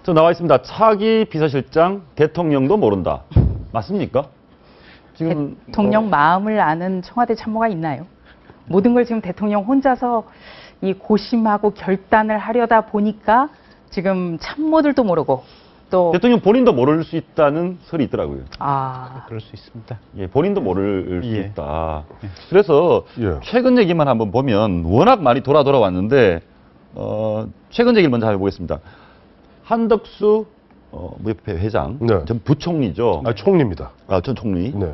저 나와 있습니다. 차기 비서실장 대통령도 모른다. 맞습니까? 지금 대통령 마음을 아는 청와대 참모가 있나요? 모든 걸 지금 대통령 혼자서 이 고심하고 결단을 하려다 보니까 지금 참모들도 모르고 또 대통령 본인도 모를 수 있다는 설이 있더라고요. 그럴 수 있습니다. 예, 본인도 모를 수 예. 있다. 그래서 예. 최근 얘기만 한번 보면 워낙 많이 돌아왔는데 최근 얘기를 먼저 해보겠습니다. 한덕수 무협회 회장, 네. 전 부총리죠. 총리입니다. 전 총리. 네.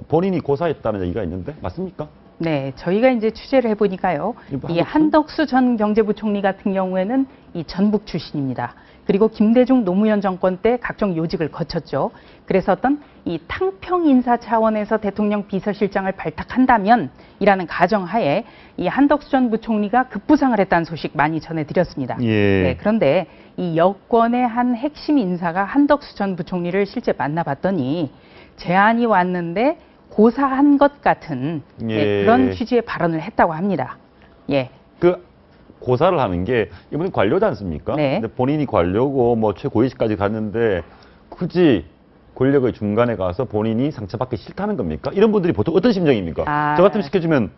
본인이 고사했다는 얘기가 있는데 맞습니까? 네, 저희가 이제 취재를 해보니까요. 이 한덕수 전 경제부총리 같은 경우에는 이 전북 출신입니다. 그리고 김대중 노무현 정권 때 각종 요직을 거쳤죠. 그래서 어떤 이 탕평 인사 차원에서 대통령 비서실장을 발탁한다면 이라는 가정하에 이 한덕수 전 부총리가 급부상을 했다는 소식 많이 전해드렸습니다. 예. 네, 그런데 이 여권의 한 핵심 인사가 한덕수 전 부총리를 실제 만나봤더니 제안이 왔는데 고사한 것 같은 예. 그런 취지의 발언을 했다고 합니다. 예. 그 고사를 하는 게 이분이 관료지 않습니까? 네. 근데 본인이 관료고 뭐 최고위직까지 갔는데 굳이 권력의 중간에 가서 본인이 상처받기 싫다는 겁니까? 이런 분들이 보통 어떤 심정입니까? 저 같으면 시켜주면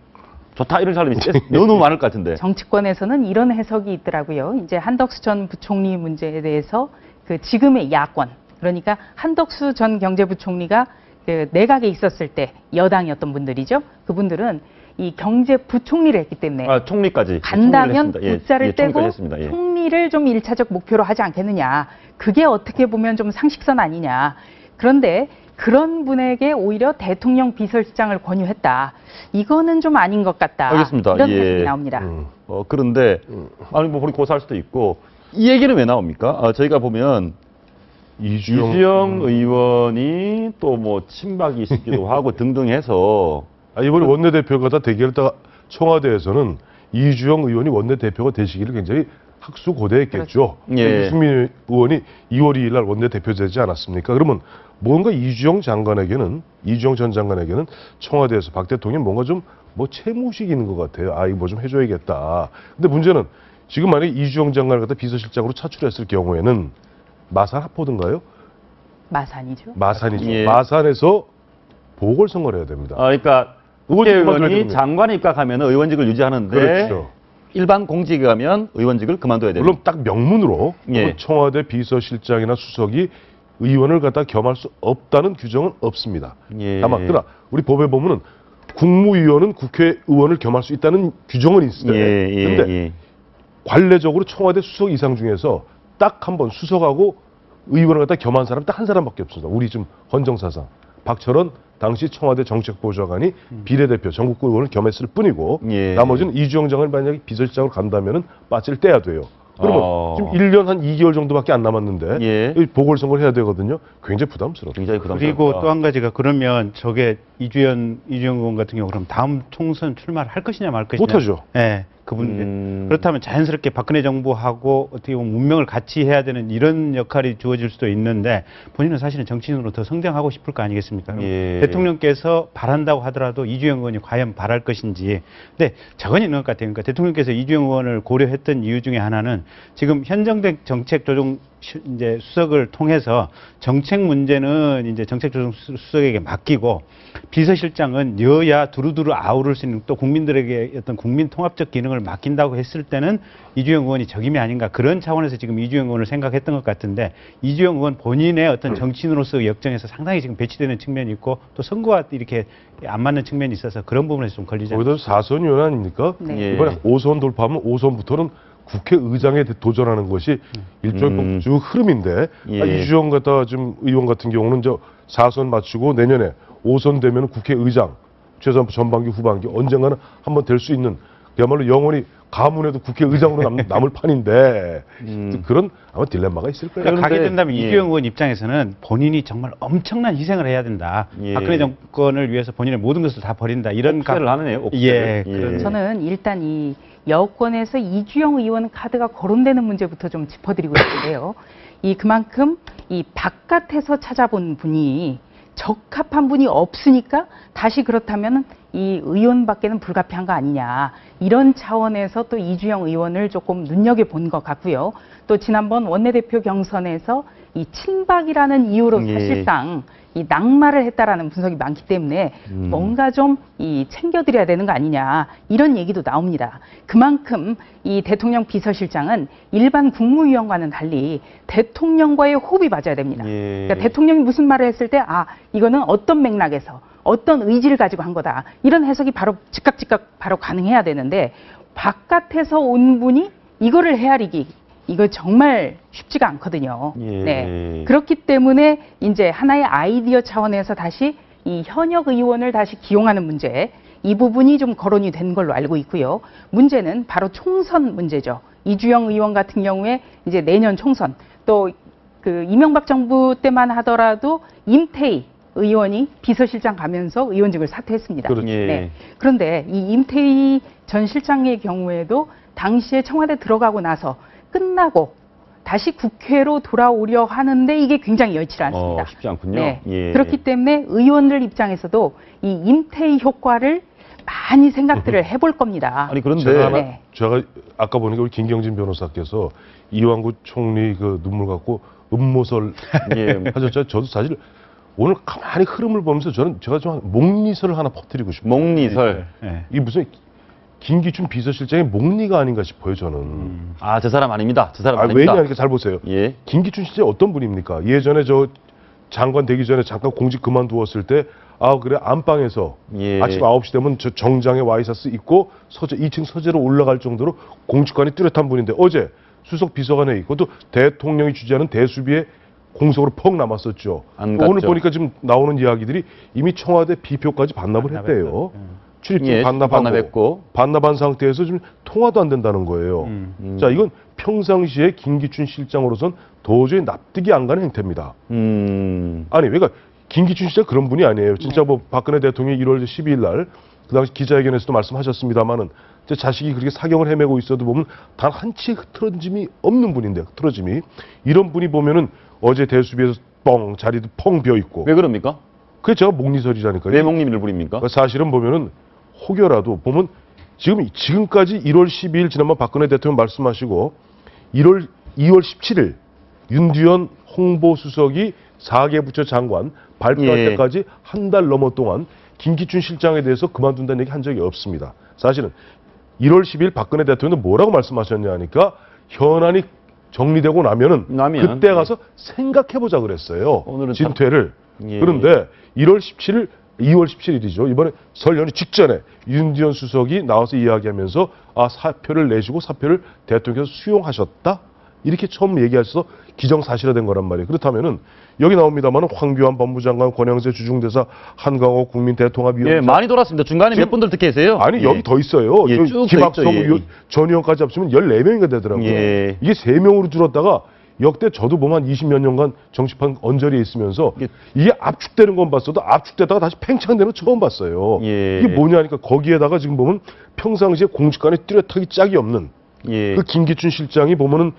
좋다 이런 사람이 너무 많을 것 같은데. 정치권에서는 이런 해석이 있더라고요. 이제 한덕수 전 부총리 문제에 대해서 그 지금의 야권, 그러니까 한덕수 전 경제부총리가 그 내각에 있었을 때 여당이었던 분들이죠. 그분들은 이 경제부총리를 했기 때문에 총리까지 간다면 총리를 했습니다. 붓자를 떼고 했습니다. 예. 총리를 좀 일차적 목표로 하지 않겠느냐. 그게 어떻게 보면 좀 상식선 아니냐. 그런데 그런 분에게 오히려 대통령 비서실장을 권유했다. 이거는 좀 아닌 것 같다. 알겠습니다. 이런 예. 해석이 나옵니다. 그런데 아니 뭐 본인 고사할 수도 있고 이 얘기는 왜 나옵니까? 저희가 보면 이주영 의원이 또 뭐 친박이 있기도 하고 등등 해서 이번에 원내대표가 다 대결했다가 청와대에서는 이주영 의원이 원내대표가 되시기를 굉장히 학수고대했겠죠. 예. 유승민 의원이 2월 2일 날 원내대표 되지 않았습니까? 그러면 뭔가 이주영 전 장관에게는 청와대에서 박 대통령이 뭔가 좀 뭐 채무식이 있는 것 같아요. 이거 뭐 좀 해줘야겠다. 근데 문제는 지금 만약에 이주영 장관을 갖다 비서실장으로 차출했을 경우에는 마산 합포든가요? 마산이죠. 마산이죠. 예. 마산에서 보궐선거를 해야 됩니다. 그러니까 의원직을 만들어야 국회의원이 됩니다. 장관에 입각하면 의원직을 유지하는데 그렇죠. 일반 공직에 가면 의원직을 그만둬야 됩니다. 물론 딱 명문으로 예. 청와대 비서실장이나 수석이 의원을 갖다 겸할 수 없다는 규정은 없습니다. 예. 다만 그러나 우리 법에 보면은 국무위원은 국회의원을 겸할 수 있다는 규정은 있어요. 그런데 관례적으로 청와대 수석 이상 중에서 딱 한 번 수석하고 의원을 갖다 겸한 사람 딱 한 사람밖에 없습니다. 우리 좀 헌정사상 박철원 당시 청와대 정책보좌관이 비례대표 전국구 의원을 겸했을 뿐이고 나머지는 이주영 장관이 만약에 비서실장으로 간다면은 빠지를 떼야 돼요. 그러면 지금 1년 한 2개월 정도밖에 안 남았는데 보궐선거를 해야 되거든요. 굉장히 부담스러워요. 굉장히 부담스럽다. 그리고 또 한 가지가 그러면 저게 이주영 의원 같은 경우 그럼 다음 총선 출마를 할 것이냐 말 것이냐. 못하죠. 네. 그분 그렇다면 자연스럽게 박근혜 정부하고 어떻게 보면 운명을 같이 해야 되는 이런 역할이 주어질 수도 있는데 본인은 사실은 정치인으로 더 성장하고 싶을 거 아니겠습니까? 대통령께서 바란다고 하더라도 이주영 의원이 과연 바랄 것인지. 근데 저건 있는 것 같아요. 그러니까 대통령께서 이주영 의원을 고려했던 이유 중에 하나는 지금 현정된 정책 조정 이제 수석을 통해서 정책 문제는 이제 정책 조정 수석에게 맡기고 비서실장은 여야 두루두루 아우를 수 있는 또 국민들에게 어떤 국민 통합적 기능을 맡긴다고 했을 때는 이주영 의원이 적임이 아닌가 그런 차원에서 지금 이주영 의원을 생각했던 것 같은데 이주영 의원 본인의 어떤 정치인으로서의 역정에서 상당히 지금 배치되는 측면이 있고 또 선거와 이렇게 안 맞는 측면이 있어서 그런 부분에서 좀 걸리지 않습니까? 거기다 4선 의원 아닙니까? 네. 이번에 5선 돌파하면 5선부터는 국회의장에 도전하는 것이 일종의 법주 흐름인데 이주영 의원 같은 경우는 4선 맞추고 내년에 5선 되면 국회의장 최소한 전반기 후반기 언젠가는 한번 될 수 있는 그야말로 영원히 가문에도 국회의장으로 남을 판인데 그런 아마 딜레마가 있을 거예요. 그러니까 가게 된다면 이주영 의원 입장에서는 본인이 정말 엄청난 희생을 해야 된다. 박근혜 정권을 위해서 본인의 모든 것을 다 버린다. 이런 옥죄를 하네요. 옥죄를. 저는 일단 이 여권에서 이주영 의원 카드가 거론되는 문제부터 좀 짚어드리고 싶은데요. 그만큼 이 바깥에서 찾아본 분이 적합한 분이 없으니까 다시 그렇다면 이 의원밖에는 불가피한 거 아니냐. 이런 차원에서 또 이주영 의원을 조금 눈여겨본 것 같고요. 또 지난번 원내대표 경선에서 이 친박이라는 이유로 사실상 이 낙마를 했다라는 분석이 많기 때문에 뭔가 좀 이 챙겨드려야 되는 거 아니냐 이런 얘기도 나옵니다. 그만큼 이 대통령 비서실장은 일반 국무위원과는 달리 대통령과의 호흡이 맞아야 됩니다. 그러니까 대통령이 무슨 말을 했을 때 이거는 어떤 맥락에서 어떤 의지를 가지고 한 거다. 이런 해석이 바로 즉각 바로 가능해야 되는데 바깥에서 온 분이 이거를 헤아리기 이거 정말 쉽지가 않거든요. 네. 그렇기 때문에 이제 하나의 아이디어 차원에서 다시 이 현역 의원을 다시 기용하는 문제, 이 부분이 좀 거론이 된 걸로 알고 있고요. 문제는 바로 총선 문제죠. 이주영 의원 같은 경우에 이제 내년 총선, 또 그 이명박 정부 때만 하더라도 임태희 의원이 비서실장 가면서 의원직을 사퇴했습니다. 그렇죠. 네. 그런데 이 임태희 전 실장의 경우에도 당시에 청와대 들어가고 나서 끝나고 다시 국회로 돌아오려 하는데 이게 굉장히 여의치 않습니다. 쉽지 않군요. 네. 그렇기 때문에 의원들 입장에서도 이 임태희 효과를 많이 생각들을 해볼 겁니다. 아니 그런데 네. 제가 아까 보니까 우리 김경진 변호사께서 이완구 총리 그 눈물 갖고 음모설 하셨죠. 저도 사실 오늘 가만히 흐름을 보면서 제가 좀 목리설을 하나 퍼뜨리고 싶어요. 목리설. 이게 무슨 김기춘 비서실장의 목리가 아닌가 싶어요, 저는. 저 사람 아닙니다. 저 사람 아닙니다. 왜냐하니까 잘 보세요. 김기춘 실장 어떤 분입니까? 예전에 저 장관 되기 전에 잠깐 공직 그만두었을 때 그래 안방에서 아침 9시 되면 저 정장에 와이셔츠 입고 2층 서재로 올라갈 정도로 공직관이 뚜렷한 분인데 어제 수석 비서관에 있고 또 대통령이 주재하는 대수비에 공석으로 퍽 남았었죠. 오늘 보니까 지금 나오는 이야기들이 이미 청와대 비표까지 반납을 했대요. 출입증 반납한 상태에서 지금 통화도 안 된다는 거예요. 자, 이건 평상시에 김기춘 실장으로선 도저히 납득이 안 가는 행태입니다. 아니, 그러니까 김기춘 실장 그런 분이 아니에요. 진짜 뭐 박근혜 대통령이 1월 12일 날 그 당시 기자회견에서도 말씀하셨습니다만은 제 자식이 그렇게 사경을 헤매고 있어도 보면 단 한 치의 흐트러짐이 없는 분인데 흐트러짐이 이런 분이 보면은 어제 대수비에서 자리도 펑 비어 있고. 왜 그럽니까? 그게 제가 목리설이라니까요. 왜 목리를 부립니까? 사실은 보면은 혹여라도 보면 지금까지 1월 12일 지난번 박근혜 대통령 말씀하시고 2월 17일 윤두현 홍보수석이 4개 부처 장관 발표할 때까지 한 달 넘어 동안 김기춘 실장에 대해서 그만둔다는 얘기 한 적이 없습니다. 사실은 1월 10일 박근혜 대통령은 뭐라고 말씀하셨냐 하니까 현안이 정리되고 나면은 그때 가서 생각해보자 그랬어요. 진퇴를. 그런데 2월 17일이죠. 이번에 설 연휴 직전에 윤두현 수석이 나와서 이야기하면서 사표를 내시고 사표를 대통령께서 수용하셨다? 이렇게 처음 얘기하셔서 기정사실화된 거란 말이에요. 그렇다면은 여기 나옵니다만 황교안 법무장관, 권영세 주중대사, 한강호 국민대통합위원장 많이 돌았습니다. 중간에 몇 분들 특히 계세요? 아니 여기 더 있어요. 김학성 전 의원까지 합치면 14명인가 되더라고요. 이게 3명으로 줄었다가 역대 저도 보면 한 20몇 년간 정치판 언저리에 있으면서 이게 압축되는 건 봤어도 압축되다가 다시 팽창되는 건 처음 봤어요. 이게 뭐냐니까 거기에다가 지금 보면 평상시에 공직관에 뚜렷하게 짝이 없는 그 김기춘 실장이 보면은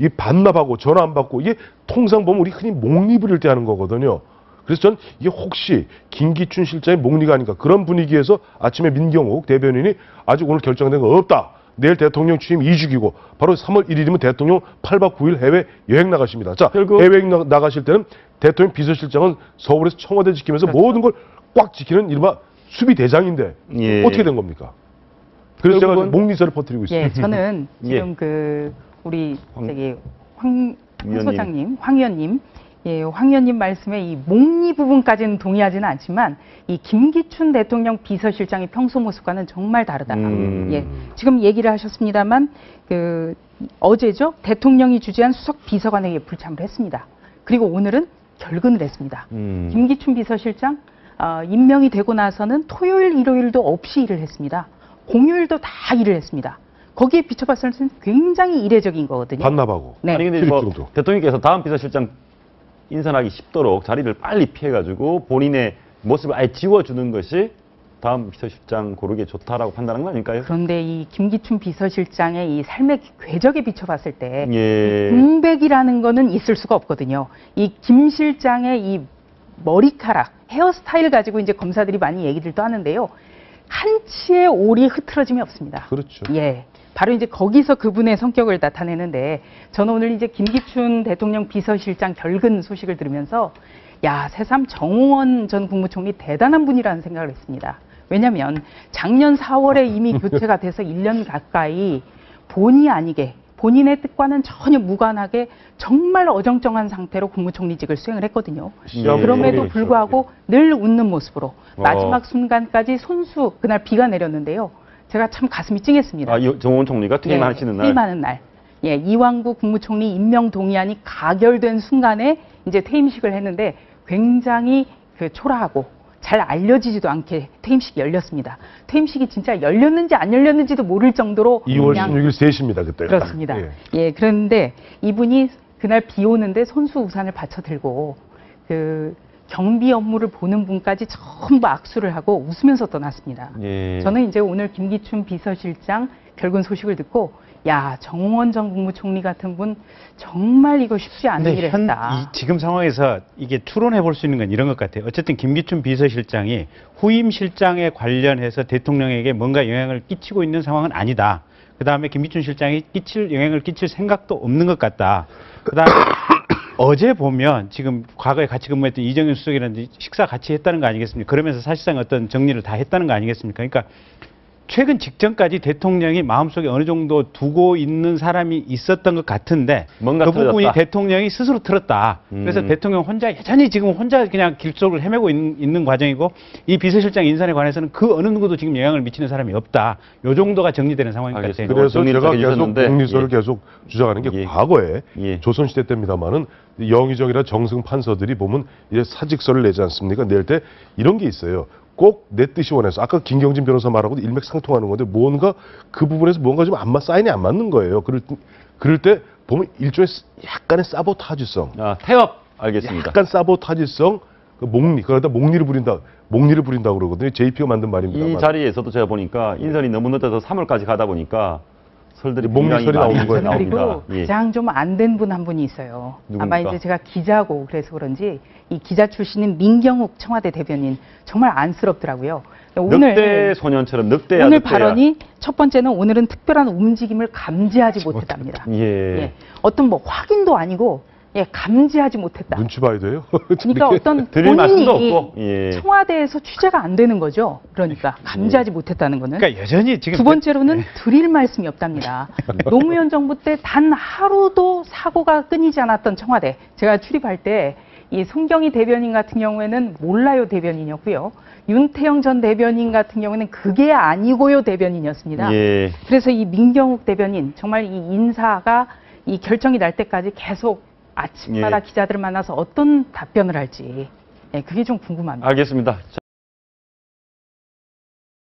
이 반납하고 전화 안 받고 이게 통상 보면 우리 흔히 목리 부릴 때 하는 거거든요. 그래서 전 이게 혹시 김기춘 실장의 목리가 아닌가 그런 분위기에서 아침에 민경욱 대변인이 아직 오늘 결정된 거 없다. 내일 대통령 취임 2주기고 바로 3월 1일이면 대통령 8박 9일 해외 여행 나가십니다. 자, 해외 여행 나가실 때는 대통령 비서실장은 서울에서 청와대 지키면서 모든 걸 꽉 지키는 이른바 수비 대장인데 어떻게 된 겁니까? 그래서 제가 목리설을 퍼뜨리고 있습니다. 저는 지금 우리 황 소장님, 황 의원님, 황 의원님 말씀에 이 목리 부분까지는 동의하지는 않지만 이 김기춘 대통령 비서실장의 평소 모습과는 정말 다르다. 지금 얘기를 하셨습니다만 어제죠 대통령이 주재한 수석 비서관에게 불참을 했습니다. 그리고 오늘은 결근을 했습니다. 김기춘 비서실장 임명이 되고 나서는 토요일, 일요일도 없이 일을 했습니다. 공휴일도 다 일을 했습니다. 거기에 비춰봤을 때는 굉장히 이례적인 거거든요. 반납하고. 아니 근데 대통령께서 다음 비서실장 인선하기 쉽도록 자리를 빨리 피해가지고 본인의 모습을 아예 지워주는 것이 다음 비서실장 고르기에 좋다라고 판단한 거 아닐까요? 그런데 이 김기춘 비서실장의 이 삶의 궤적에 비춰봤을 때 이 공백이라는 거는 있을 수가 없거든요. 이 김 실장의 이 머리카락, 헤어스타일 가지고 이제 검사들이 많이 얘기들도 하는데요. 한치의 오리 흐트러짐이 없습니다. 그렇죠. 예. 바로 이제 거기서 그분의 성격을 나타내는데 저는 오늘 이제 김기춘 대통령 비서실장 결근 소식을 들으면서 야, 새삼 정홍원 전 국무총리 대단한 분이라는 생각을 했습니다. 왜냐하면 작년 4월에 이미 교체가 돼서 1년 가까이 본의 아니게 본인의 뜻과는 전혀 무관하게 정말 어정쩡한 상태로 국무총리직을 수행을 했거든요. 그럼에도 불구하고 늘 웃는 모습으로 마지막 순간까지 손수 그날 비가 내렸는데요. 제가 참 가슴이 찡했습니다. 정홍원 총리가 퇴임하시는 날. 퇴임하는 날. 예, 이완구 국무총리 임명 동의안이 가결된 순간에 이제 퇴임식을 했는데 굉장히 초라하고 잘 알려지지도 않게 퇴임식이 열렸습니다. 퇴임식이 진짜 열렸는지 안 열렸는지도 모를 정도로 2월 16일 3시입니다. 그때. 그렇습니다. 예, 그런데 이분이 그날 비 오는데 손수 우산을 받쳐 들고 그 경비 업무를 보는 분까지 전부 악수를 하고 웃으면서 떠났습니다. 예. 저는 이제 오늘 김기춘 비서실장 결근 소식을 듣고 야, 정홍원 전 국무총리 같은 분 정말 이거 쉽지 않은 일을 했다. 지금 상황에서 이게 추론해 볼 수 있는 건 이런 것 같아요. 어쨌든 김기춘 비서실장이 후임 실장에 관련해서 대통령에게 뭔가 영향을 끼치고 있는 상황은 아니다. 그다음에 김기춘 실장이 영향을 끼칠 생각도 없는 것 같다. 그다음에 어제 보면 지금 과거에 같이 근무했던 이정현 수석이라든지 식사 같이 했다는 거 아니겠습니까? 그러면서 사실상 어떤 정리를 다 했다는 거 아니겠습니까? 그러니까 최근 직전까지 대통령이 마음속에 어느 정도 두고 있는 사람이 있었던 것 같은데 그 부분이 대통령이 스스로 틀었다. 그래서 대통령 혼자 여전히 지금 혼자 그냥 길속을 헤매고 있는 과정이고 이 비서실장 인선에 관해서는 그 어느 누구도 지금 영향을 미치는 사람이 없다. 요 정도가 정리되는 상황인 것 같아요. 그래서 제가 계속 공리서를 계속 주장하는 게 과거에 조선시대 때입니다만은 영의정이나 정승 판서들이 보면 이제 사직서를 내지 않습니까? 낼 때 이런 게 있어요. 꼭 내 뜻이 원해서 아까 김경진 변호사 말하고도 일맥상통하는 건데 뭔가 그 부분에서 뭔가 좀 사인이 안 맞는 거예요. 그럴 때 보면 일종의 약간의 사보타지성. 태업 알겠습니다. 약간 사보타지성, 그러다 목리를 부린다 그러거든요. JP가 만든 말입니다. 이 자리에서도 제가 보니까 인선이 너무 늦어서 3월까지 가다 보니까 설들이 목리설이 나오는 거예요. 그리고 가장 좀 안 된 분 한 분이 있어요. 누굽니까? 아마 이제 제가 기자고 그래서 그런지 이 기자 출신인 민경욱 청와대 대변인 정말 안쓰럽더라고요. 늑대 소년처럼 늑대야. 오늘 발언이 첫 번째는 오늘은 특별한 움직임을 감지하지 못했답니다. 예. 어떤 뭐 확인도 아니고 감지하지 못했다. 눈치 봐야 돼요. 그러니까 어떤 드릴 말씀도 본인이 없고. 청와대에서 취재가 안 되는 거죠. 그러니까 감지하지 못했다는 거는. 그러니까 여전히 지금 두 번째로는 드릴 말씀이 없답니다. 노무현 정부 때 단 하루도 사고가 끊이지 않았던 청와대. 제가 출입할 때 이 송경희 대변인 같은 경우에는 몰라요 대변인이었고요. 윤태영 전 대변인 같은 경우에는 그게 아니고요 대변인이었습니다. 예. 그래서 이 민경욱 대변인 정말 이 인사가 이 결정이 날 때까지 계속 아침마다 기자들을 만나서 어떤 답변을 할지 그게 좀 궁금합니다. 알겠습니다. 자.